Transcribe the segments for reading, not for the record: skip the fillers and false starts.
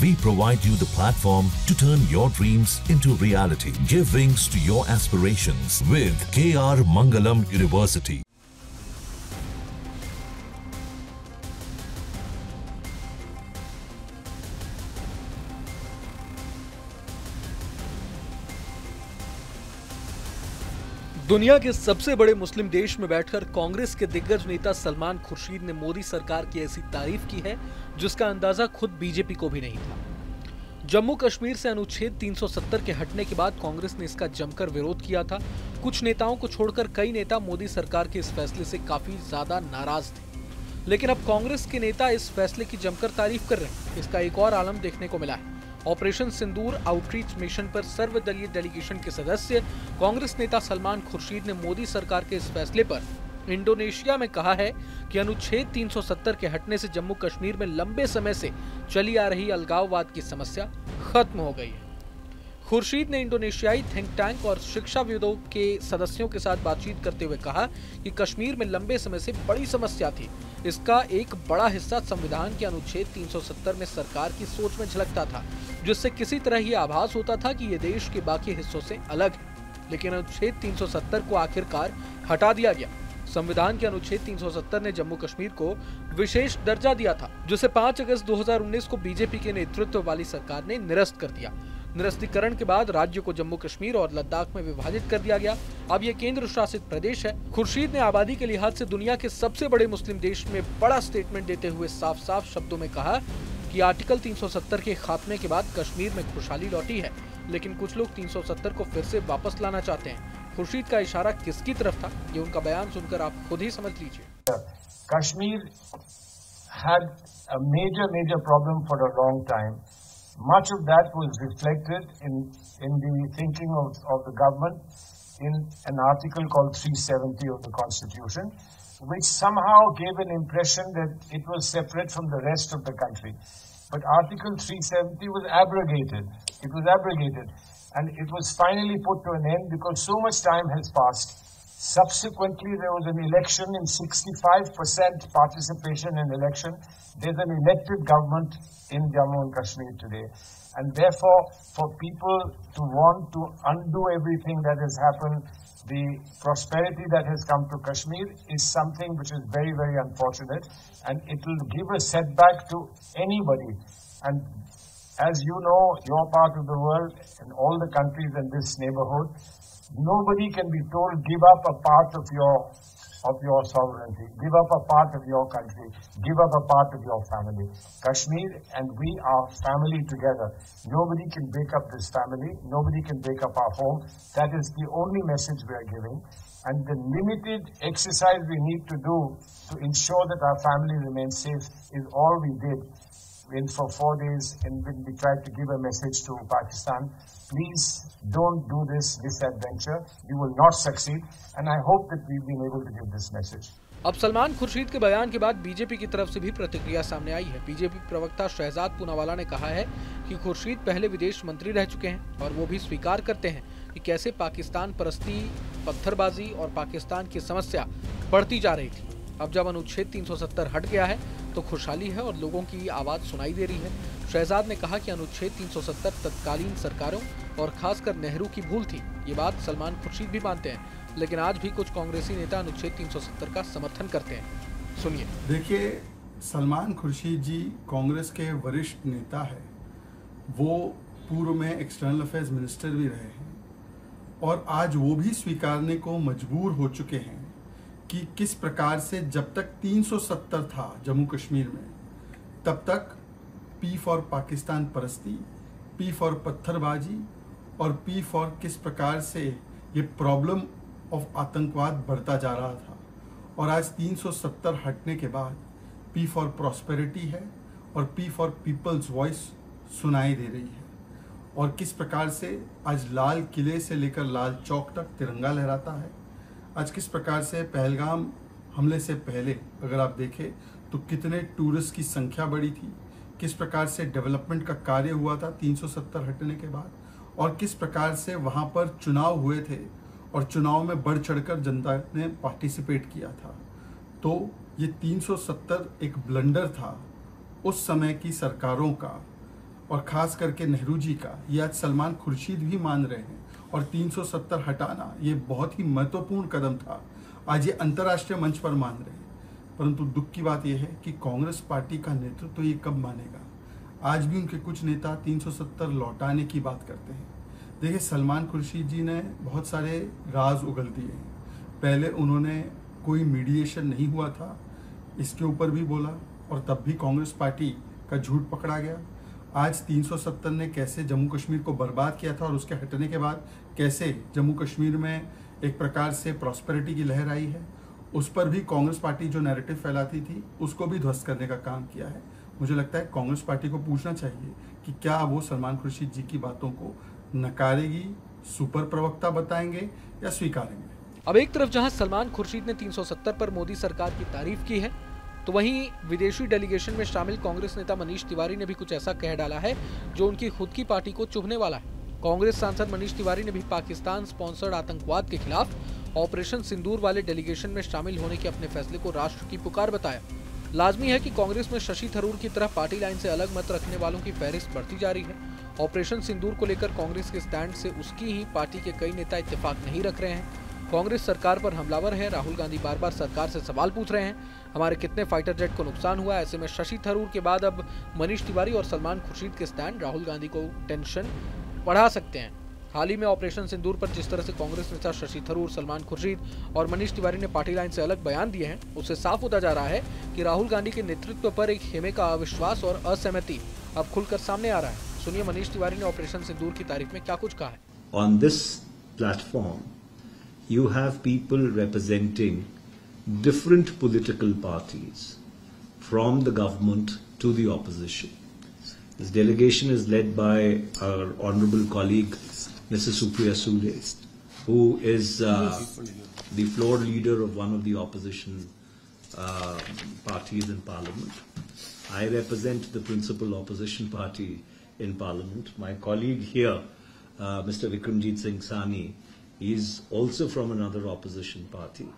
We provide you the platform to turn your dreams into reality. Give wings to your aspirations with KR Mangalam University. दुनिया के सबसे बड़े मुस्लिम देश में बैठकर कांग्रेस के दिग्गज नेता सलमान खुर्शीद ने मोदी सरकार की ऐसी तारीफ की है जिसका अंदाजा खुद बीजेपी को भी नहीं था। जम्मू कश्मीर से अनुच्छेद 370 के हटने के बाद कांग्रेस ने इसका जमकर विरोध किया था। कुछ नेताओं को छोड़कर कई नेता मोदी सरकार के इस फैसले से काफी ज्यादा नाराज थे, लेकिन अब कांग्रेस के नेता इस फैसले की जमकर तारीफ कर रहे हैं। इसका एक और आलम देखने को मिला है। ऑपरेशन सिंदूर आउटरीच मिशन पर सर्वदलीय डेलीगेशन के सदस्य कांग्रेस नेता सलमान खुर्शीद ने मोदी सरकार के इस फैसले पर इंडोनेशिया में कहा है कि अनुच्छेद 370 के हटने से जम्मू कश्मीर में लंबे समय से चली आ रही अलगाववाद की समस्या खत्म हो गई है। खुर्शीद ने इंडोनेशियाई थिंक टैंक और शिक्षाविदों के सदस्यों के साथ बातचीत करते हुए कहा कि कश्मीर में लंबे समय से बड़ी समस्या थी। इसका एक बड़ा हिस्सा संविधान के अनुच्छेद 370 में सरकार की सोच में झलकता था, जिससे किसी तरह ये आभास होता था कि ये देश के बाकी हिस्सों से अलग है। लेकिन अनुच्छेद 370 को आखिरकार हटा दिया गया। संविधान के अनुच्छेद 370 ने जम्मू कश्मीर को विशेष दर्जा दिया था, जिसे 5 अगस्त 2019 को बीजेपी के नेतृत्व वाली सरकार ने निरस्त कर दिया। निरस्तीकरण के बाद राज्य को जम्मू कश्मीर और लद्दाख में विभाजित कर दिया गया। अब ये केंद्र शासित प्रदेश है। खुर्शीद ने आबादी के लिहाज से दुनिया के सबसे बड़े मुस्लिम देश में बड़ा स्टेटमेंट देते हुए साफ साफ शब्दों में कहा कि आर्टिकल 370 के खात्मे के बाद कश्मीर में खुशहाली लौटी है, लेकिन कुछ लोग 370 को फिर से वापस लाना चाहते हैं। खुर्शीद का इशारा किसकी तरफ था, ये उनका बयान सुनकर आप खुद ही समझ लीजिए। Kashmir had a major problem for a long time. Much of that was reflected in the thinking of the government in an article called 370 of the Constitution, which somehow gave an impression that it was separate from the rest of the country. But Article 370 was abrogated. It was abrogated. And it was finally put to an end because so much time has passed. Subsequently, there was an election in 65% participation in election. There's an elected government in Jammu and Kashmir today. And therefore, for people to want to undo everything that has happened, the prosperity that has come to Kashmir is something which is very, very unfortunate. And it will give a setback to anybody. And as you know, your part of the world and all the countries in this neighborhood, nobody can be told give up a part of your sovereignty, give up a part of your country, give up a part of your family. Kashmir and we are family together. Nobody can break up this family. Nobody can break up our home. That is the only message we are giving. And the limited exercise we need to do to ensure that our family remains safe is all we did. For 4 days, and when we tried to give a message to Pakistan, please don't do this adventure. You will not succeed, and I hope that we've been able to give this message. अब सलमान खुर्शीद के बयान के बाद BJP की तरफ से भी प्रतिक्रिया सामने आई है। बीजेपी प्रवक्ता शहजाद पूनावाला ने कहा है कि खुर्शीद पहले विदेश मंत्री रह चुके हैं और वो भी स्वीकार करते हैं कि कैसे पाकिस्तान परस्ती, पत्थरबाजी और पाकिस्तान की समस्या बढ़ती जा रही थी। अब जब अनुच्छेद 370 हट गया है तो खुशहाली है और लोगों की आवाज सुनाई दे रही है। शहजाद ने कहा कि अनुच्छेद 370 तत्कालीन सरकारों और खासकर नेहरू की भूल थी। ये बात सलमान खुर्शीद भी मानते हैं, लेकिन आज भी कुछ कांग्रेसी नेता अनुच्छेद 370 का समर्थन करते हैं। सुनिए। देखिए, सलमान खुर्शीद जी कांग्रेस के वरिष्ठ नेता है। वो पूर्व में एक्सटर्नल अफेयर्स मिनिस्टर भी रहे हैं और आज वो भी स्वीकारने को मजबूर हो चुके हैं कि किस प्रकार से जब तक 370 था जम्मू कश्मीर में, तब तक पी फॉर पाकिस्तान परस्ती, पी फॉर पत्थरबाजी और पी फॉर किस प्रकार से ये प्रॉब्लम ऑफ आतंकवाद बढ़ता जा रहा था। और आज 370 हटने के बाद पी फॉर प्रॉस्पेरिटी है और पी फॉर पीपल्स वॉइस सुनाई दे रही है। और किस प्रकार से आज लाल किले से लेकर लाल चौक तक तिरंगा लहराता है। आज किस प्रकार से पहलगाम हमले से पहले अगर आप देखें तो कितने टूरिस्ट की संख्या बढ़ी थी, किस प्रकार से डेवलपमेंट का कार्य हुआ था 370 हटने के बाद, और किस प्रकार से वहाँ पर चुनाव हुए थे और चुनाव में बढ़ चढ़कर जनता ने पार्टिसिपेट किया था। तो ये 370 एक ब्लंडर था उस समय की सरकारों का, और ख़ास करके नेहरू जी का, ये आज सलमान खुर्शीद भी मान रहे हैं। और 370 हटाना ये बहुत ही महत्वपूर्ण कदम था, आज ये अंतर्राष्ट्रीय मंच पर मान रहे हैं। परंतु दुख की बात यह है कि कांग्रेस पार्टी का नेतृत्व तो ये कब मानेगा। आज भी उनके कुछ नेता 370 लौटाने की बात करते हैं। देखिए, सलमान खुर्शीद जी ने बहुत सारे राज उगल दिए हैं। पहले उन्होंने कोई मीडिएशन नहीं हुआ था, इसके ऊपर भी बोला, और तब भी कांग्रेस पार्टी का झूठ पकड़ा गया। आज 370 ने कैसे जम्मू कश्मीर को बर्बाद किया था और उसके हटने के बाद कैसे जम्मू कश्मीर में एक प्रकार से प्रॉस्पेरिटी की लहर आई है, उस पर भी कांग्रेस पार्टी जो नैरेटिव फैलाती थी उसको भी ध्वस्त करने का काम किया है। मुझे लगता है कांग्रेस पार्टी को पूछना चाहिए कि क्या वो सलमान खुर्शीद जी की बातों को नकारेगी, सुपर प्रवक्ता बताएंगे या स्वीकारेंगे। अब एक तरफ जहां सलमान खुर्शीद ने 370 पर मोदी सरकार की तारीफ की है, तो वहीं विदेशी डेलीगेशन में शामिल कांग्रेस नेता मनीष तिवारी ने भी कुछ ऐसा कह डाला है जो उनकी खुद की पार्टी को चुभने वाला है। कांग्रेस सांसद मनीष तिवारी ने भी पाकिस्तान स्पॉन्सर्ड आतंकवाद के खिलाफ ऑपरेशन सिंदूर वाले डेलीगेशन में शामिल होने के अपने फैसले को राष्ट्र की पुकार बताया। लाजमी है कि कांग्रेस में शशि थरूर की तरह पार्टी लाइन से अलग मत रखने वालों की फहरिस्त बढ़ती जा रही है। ऑपरेशन सिंदूर को लेकर कांग्रेस के स्टैंड से उसकी ही पार्टी के कई नेता इत्तेफाक नहीं रख रहे हैं। कांग्रेस सरकार पर हमलावर है। राहुल गांधी बार बार सरकार से सवाल पूछ रहे हैं, हमारे कितने फाइटर जेट को नुकसान हुआ। ऐसे में शशि थरूर के बाद अब मनीष तिवारी और सलमान खुर्शीद के स्टैंड राहुल गांधी को टेंशन बढ़ा सकते हैं। हाल ही में ऑपरेशन सिंदूर पर जिस तरह से कांग्रेस नेता शशि थरूर, सलमान खुर्शीद और मनीष तिवारी ने पार्टी लाइन से अलग बयान दिए हैं, उससे साफ होता जा रहा है कि राहुल गांधी के नेतृत्व पर एक खेमे का अविश्वास और असहमति अब खुलकर सामने आ रहा है। सुनिए मनीष तिवारी ने ऑपरेशन सिंदूर की तारीफ में क्या कुछ कहा है। On this platform, you have people representing different political parties, from the government to the opposition. This delegation is led by our honourable colleague, Mrs. Supriya Sule, who is the floor leader of one of the opposition parties in Parliament. I represent the principal opposition party in Parliament. My colleague here, Mr. Vikramjit Singh Sahni, he is also from another opposition party.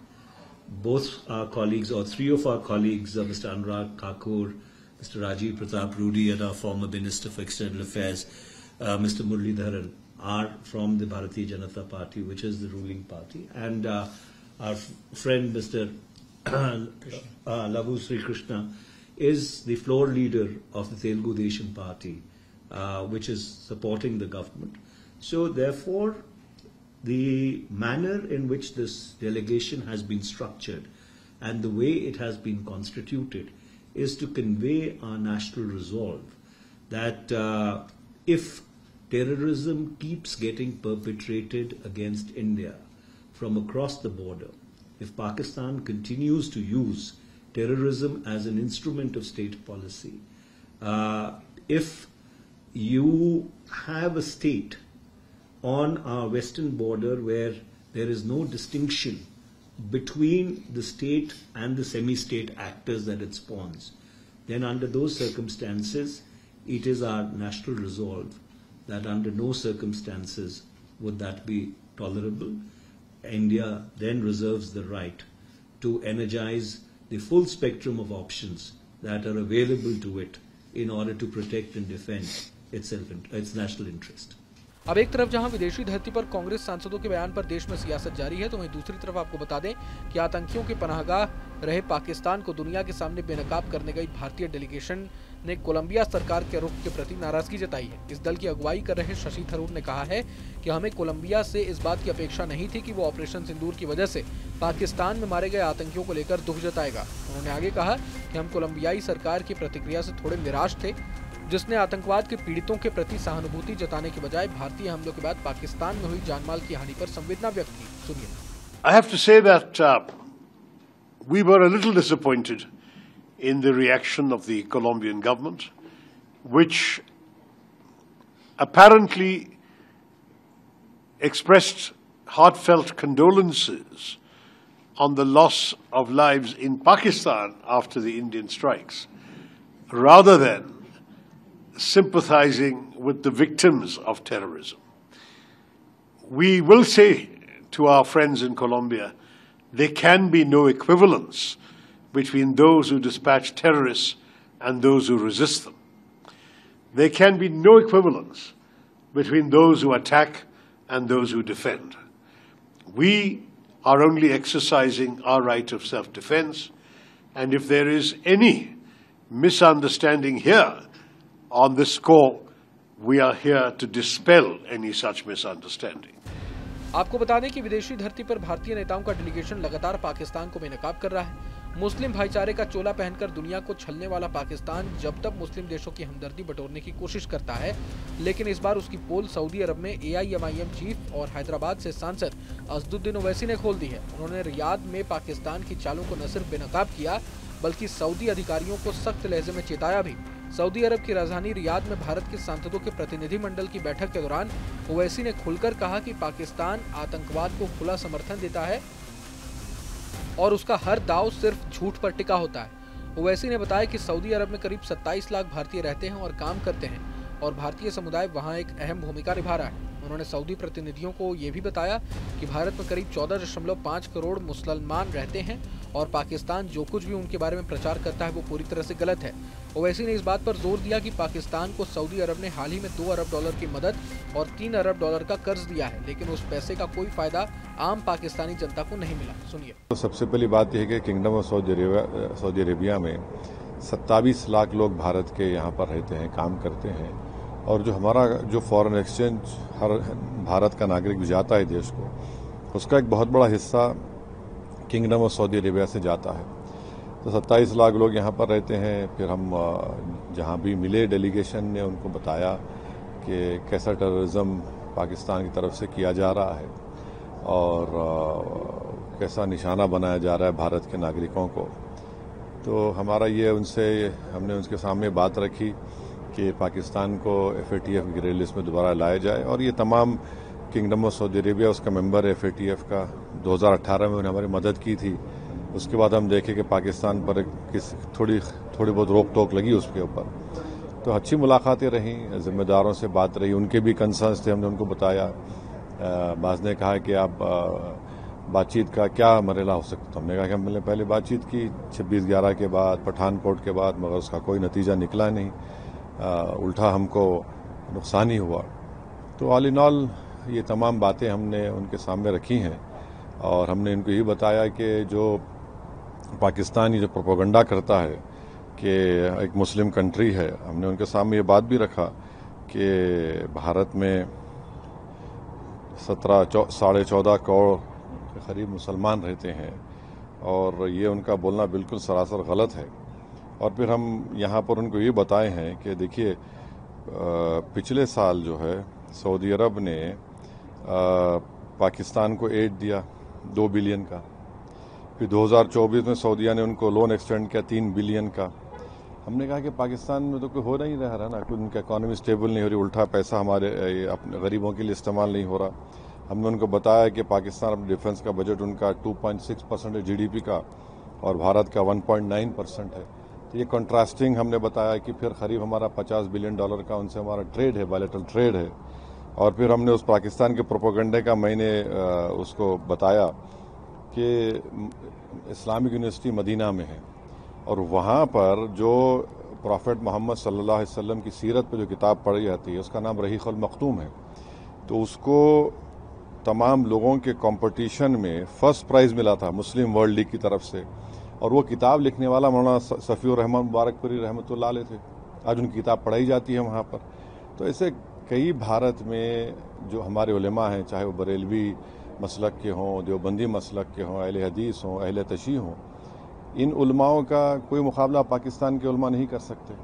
Both our colleagues, or three of our colleagues, Mr. Anurag Thakur, Mr. Rajiv Pratap Rudy, and our former Minister for External Affairs, Mr. Muralidharan, are from the Bharatiya Janata Party, which is the ruling party. And our friend Mr. Lavu Sri Krishna is the floor leader of the Telugu Desam Party, which is supporting the government. So therefore, the manner in which this delegation has been structured and the way it has been constituted is to convey our national resolve that if terrorism keeps getting perpetrated against India from across the border, if Pakistan continues to use terrorism as an instrument of state policy, if you have a state on our western border where there is no distinction between the state and the semi-state actors that it spawns, then under those circumstances, it is our national resolve that under no circumstances would that be tolerable. India then reserves the right to energize the full spectrum of options that are available to it in order to protect and defend its national interest. अब एक तरफ जहां विदेशी धरती पर कांग्रेस सांसदों के बयान पर देश में सियासत जारी है, तो वहीं दूसरी तरफ आपको बता दें कि आतंकियों के पनाहगाह रहे पाकिस्तान को दुनिया के सामने बेनकाब करने गई भारतीय डेलीगेशन ने कोलंबिया सरकार के रुख के प्रति नाराजगी जताई है। इस दल की अगुवाई कर रहे शशि थरूर ने कहा है कि हमें कोलंबिया से इस बात की अपेक्षा नहीं थी कि वो ऑपरेशन सिंदूर की वजह से पाकिस्तान में मारे गए आतंकियों को लेकर दुख जताएगा। उन्होंने आगे कहा कि हम कोलंबियाई सरकार की प्रतिक्रिया से थोड़े निराश थे, जिसने आतंकवाद के पीड़ितों के प्रति सहानुभूति जताने के बजाय भारतीय हमलों के बाद पाकिस्तान में हुई जानमाल की हानि पर संवेदना व्यक्त की। सुनिए। I have to say that we were a little disappointed in the reaction of the Colombian government, which apparently expressed heartfelt condolences on the loss of lives in Pakistan after the Indian strikes, rather than sympathizing with the victims of terrorism. We will say to our friends in Colombia, there can be no equivalence between those who dispatch terrorists and those who resist them. there can be no equivalence between those who attack and those who defend. We are only exercising our right of self-defense, and if there is any misunderstanding here on this score, we are here to dispel any such misunderstanding. आपको बता दें कि विदेशी धरती पर भारतीय नेताओं का डेलीगेशन लगातार पाकिस्तान को बेनकाब कर रहा है। मुस्लिम भाईचारे का चोला पहनकर दुनिया को छलने वाला पाकिस्तान जब तक मुस्लिम देशों की हमदर्दी बटोरने की कोशिश करता है, लेकिन इस बार उसकी पोल सऊदी अरब में AIMIM चीफ और हैदराबाद से सांसद असदुद्दीन ओवैसी ने खोल दी है। उन्होंने रियाद में पाकिस्तान की चालों को न सिर्फ बेनकाब किया, बल्कि सऊदी अधिकारियों को सख्त लहजे में चेताया भी। सऊदी अरब की राजधानी रियाद में भारत के सांसदों के प्रतिनिधिमंडल की बैठक के दौरान ओवैसी ने खुलकर कहा कि पाकिस्तान आतंकवाद को खुला समर्थन देता है और उसका हर दांव सिर्फ झूठ पर टिका होता है। ओवैसी ने बताया कि सऊदी अरब में करीब 27 लाख भारतीय रहते हैं और काम करते हैं और भारतीय समुदाय वहां एक अहम भूमिका निभा रहा है। उन्होंने सऊदी प्रतिनिधियों को ये भी बताया कि भारत में करीब 14.5 करोड़ मुसलमान रहते हैं और पाकिस्तान जो कुछ भी उनके बारे में प्रचार करता है वो पूरी तरह से गलत है। ओवैसी ने इस बात पर जोर दिया कि पाकिस्तान को सऊदी अरब ने हाल ही में $2 अरब की मदद और $3 अरब का कर्ज दिया है, लेकिन उस पैसे का कोई फायदा आम पाकिस्तानी जनता को नहीं मिला। सुनिए। तो सबसे पहली बात यह है कि किंगडम ऑफ सऊदी अरेबिया में 27 लाख लोग भारत के यहाँ पर रहते हैं, काम करते हैं, और जो हमारा जो फॉरेन एक्सचेंज हर भारत का नागरिक भी जाता है देश को, उसका एक बहुत बड़ा हिस्सा किंगडम ऑफ सऊदी अरेबिया से जाता है। तो 27 लाख लोग यहाँ पर रहते हैं। फिर हम जहाँ भी मिले डेलीगेशन ने उनको बताया कि कैसा टेररिज्म पाकिस्तान की तरफ से किया जा रहा है और कैसा निशाना बनाया जा रहा है भारत के नागरिकों को। तो हमारा ये हमने उनके सामने बात रखी कि पाकिस्तान को FATF की ग्रे लिस्ट में दोबारा लाया जाए, और ये तमाम किंगडम ऑफ सऊदी अरेबिया उसका मेंबर है FATF का। 2018 में उन्होंने हमारी मदद की थी। उसके बाद हम देखे कि पाकिस्तान पर थोड़ी बहुत रोक टोक लगी उसके ऊपर। तो अच्छी मुलाकातें रहीं, जिम्मेदारों से बात रही, उनके भी कंसर्न्स थे, हमने उनको बताया। बाज़ ने कहा कि आप बातचीत का क्या मरहला हो सकता। हमने कहा कि हमने पहले बातचीत की 26/11 के बाद, पठानकोट के बाद, मगर उसका कोई नतीजा निकला नहीं, उल्टा हमको नुकसान ही हुआ। तो ऑल इन ऑल ये तमाम बातें हमने उनके सामने रखी हैं और हमने इनको ये बताया कि जो पाकिस्तान ये जो प्रोपेगेंडा करता है कि एक मुस्लिम कंट्री है, हमने उनके सामने ये बात भी रखा कि भारत में 14.5 करोड़ के करीब मुसलमान रहते हैं और ये उनका बोलना बिल्कुल सरासर गलत है। और फिर हम यहाँ पर उनको ये बताए हैं कि देखिए, पिछले साल जो है सऊदी अरब ने पाकिस्तान को एड दिया 2 बिलियन का। फिर 2024 में सऊदीया ने उनको लोन एक्सटेंड किया 3 बिलियन का। हमने कहा कि पाकिस्तान में तो कोई हो नहीं रहा ना, कोई उनका इकॉनमी स्टेबल नहीं हो रही, उल्टा पैसा हमारे अपने गरीबों के लिए इस्तेमाल नहीं हो रहा। हमने उनको बताया कि पाकिस्तान अपने डिफेंस का बजट उनका 2.6% है GDP का और भारत का 1.9% है। तो ये कंट्रास्टिंग हमने बताया कि फिर करीब हमारा $50 बिलियन का उनसे हमारा ट्रेड है, बायलैटरल ट्रेड है। और फिर हमने उस पाकिस्तान के प्रोपेगेंडे का मैंने उसको बताया कि इस्लामिक यूनिवर्सिटी मदीना में है और वहाँ पर जो प्रॉफेट मोहम्मद सल्लल्लाहु अलैहि वसल्लम की सीरत पर जो किताब पढ़ी जाती है उसका नाम रहीक़ुल मख्तूम है। तो उसको तमाम लोगों के कंपटीशन में फर्स्ट प्राइज़ मिला था मुस्लिम वर्ल्ड लीग की तरफ से, और वो किताब लिखने वाला मौलाना सफ़ीउर रहमान मुबारकपुरी रहमतुल्लाह अलैह थे। आज उनकी किताब पढ़ाई जाती है वहाँ पर। तो ऐसे कई भारत में जो हमारे उलेमा हैं, चाहे वो बरेलवी मसलक के हों, देवबंदी मसलक के हों, अहले हदीस हों, अहले तशी हों, इन उलमाओं का कोई मुकाबला पाकिस्तान के उलमा नहीं कर सकते।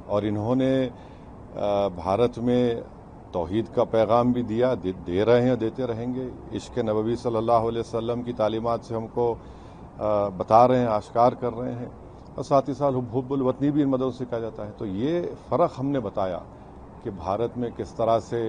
और इन्होंने भारत में तौहीद का पैगाम भी दिया, दे रहे हैं, देते रहेंगे। इश्क़ नबवी सल्लल्लाहु अलैहि वसल्लम की तालीमात से हमको बता रहे हैं, आश्कार कर रहे हैं, और साथ ही साथ हुब्बुल वतनी भी इन मदद से कहा जाता है। तो ये फ़र्क हमने बताया कि भारत में किस तरह से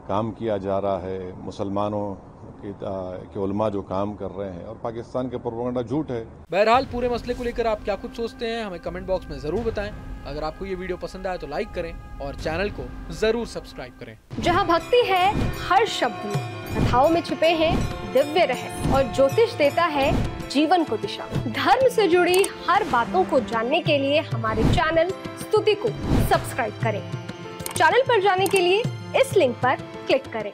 काम किया जा रहा है, मुसलमानों के उलमा जो काम कर रहे हैं, और पाकिस्तान के प्रोपेगेंडा झूठ है। बहरहाल पूरे मसले को लेकर आप क्या कुछ सोचते हैं हमें कमेंट बॉक्स में जरूर बताएं। अगर आपको ये वीडियो पसंद आया तो लाइक करें और चैनल को जरूर सब्सक्राइब करें। जहां भक्ति है हर शब्द में, कथाओं में छुपे हैं दिव्य रहस्य और ज्योतिष देता है जीवन को दिशा। धर्म से जुड़ी हर बातों को जानने के लिए हमारे चैनल स्तुति को सब्सक्राइब करें। चैनल पर जाने के लिए इस लिंक पर क्लिक करें।